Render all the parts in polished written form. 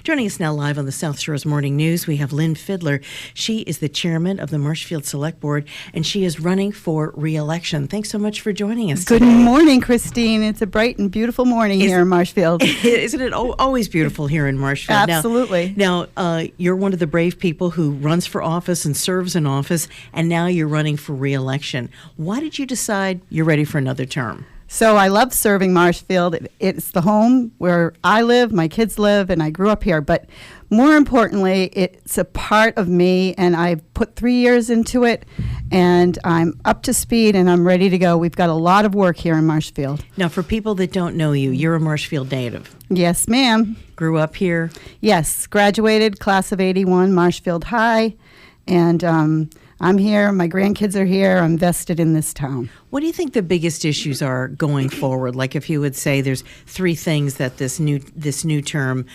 Joining us now live on the South Shores Morning News, we have Lynne Fidler. She is the chairman of the Marshfield Select Board, and she is running for re-election. Thanks so much for joining us today. Good morning, Christine. It's a bright and beautiful morning here in Marshfield. Isn't it always beautiful here in Marshfield? Absolutely. Now, you're one of the brave people who runs for office and serves in office, and now you're running for re-election. Why did you decide you're ready for another term? So I love serving Marshfield. It's the home where I live, my kids live, and I grew up here. But more importantly, it's a part of me, and I've put 3 years into it, and I'm up to speed, and I'm ready to go. We've got a lot of work here in Marshfield. Now, for people that don't know you, you're a Marshfield native. Yes, ma'am. Grew up here? Yes, graduated, class of 81, Marshfield High, and I'm here, my grandkids are here, I'm vested in this town. What do you think the biggest issues are going forward? Like if you would say there's 3 things that this new term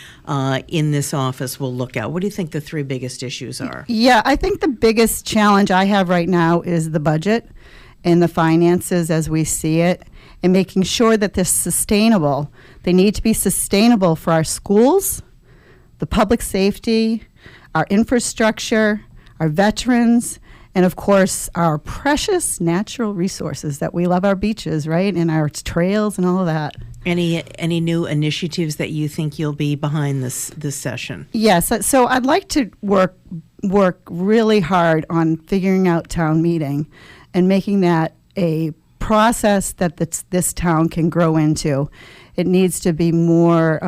in this office will look at. What do you think the 3 biggest issues are? Yeah, I think the biggest challenge I have right now is the budget and the finances as we see it, and making sure that they're sustainable. They need to be sustainable for our schools, the public safety, our infrastructure, our veterans, and of course, our precious natural resources that we love, our beaches, right, and our trails and all of that. Any new initiatives that you think you'll be behind this session? Yes, so I'd like to work really hard on figuring out town meeting and making that a process that this town can grow into. It needs to be more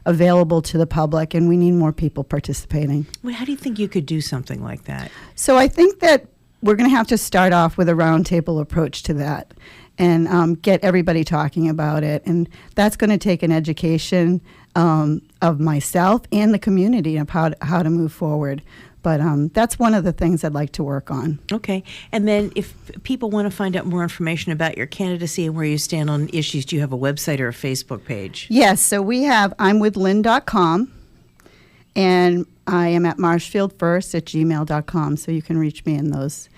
available to the public, and we need more people participating. Well, how do you think you could do something like that? So I think that we're going to have to start off with a roundtable approach to that and get everybody talking about it. And that's going to take an education of myself and the community of how to move forward. But that's one of the things I'd like to work on. Okay. And then if people want to find out more information about your candidacy and where you stand on issues, do you have a website or a Facebook page? Yes. So we have imwithlynne.com, and I am at marshfieldfirst@gmail.com, so you can reach me in those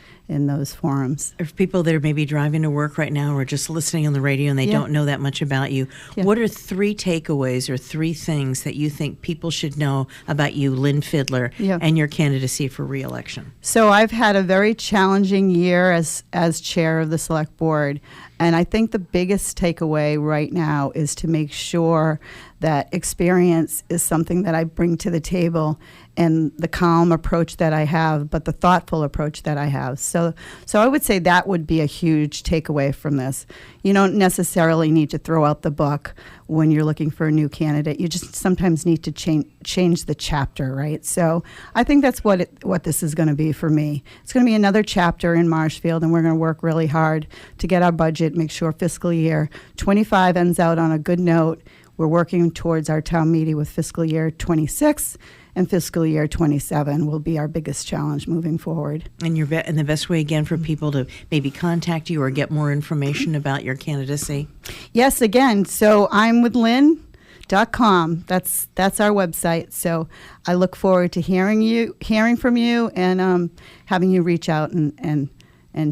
forums. For people that are maybe driving to work right now or just listening on the radio and they don't know that much about you, what are 3 takeaways or 3 things that you think people should know about you, Lynne Fidler, and your candidacy for re-election? So I've had a very challenging year as chair of the Select Board, and I think the biggest takeaway right now is to make sure that experience is something that I bring to the table, and the calm approach that I have, but the thoughtful approach that I have. So I would say that would be a huge takeaway from this. You don't necessarily need to throw out the book when you're looking for a new candidate. You just sometimes need to change the chapter, right? So I think that's what this is going to be for me. It's going to be another chapter in Marshfield, and we're going to work really hard to get our budget, make sure fiscal year 25 ends out on a good note. We're working towards our town meeting with fiscal year 26, and fiscal year 27 will be our biggest challenge moving forward. And the best way, again, for people to maybe contact you or get more information about your candidacy? Yes, again, so imwithlynne.com. That's our website. So I look forward to hearing from you, and having you reach out and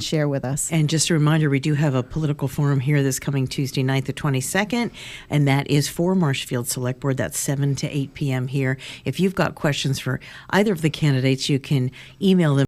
share with us. And just a reminder, we do have a political forum here this coming Tuesday night, the 22nd, and that is for Marshfield Select Board. That's 7 to 8 p.m. here. If you've got questions for either of the candidates, you can email them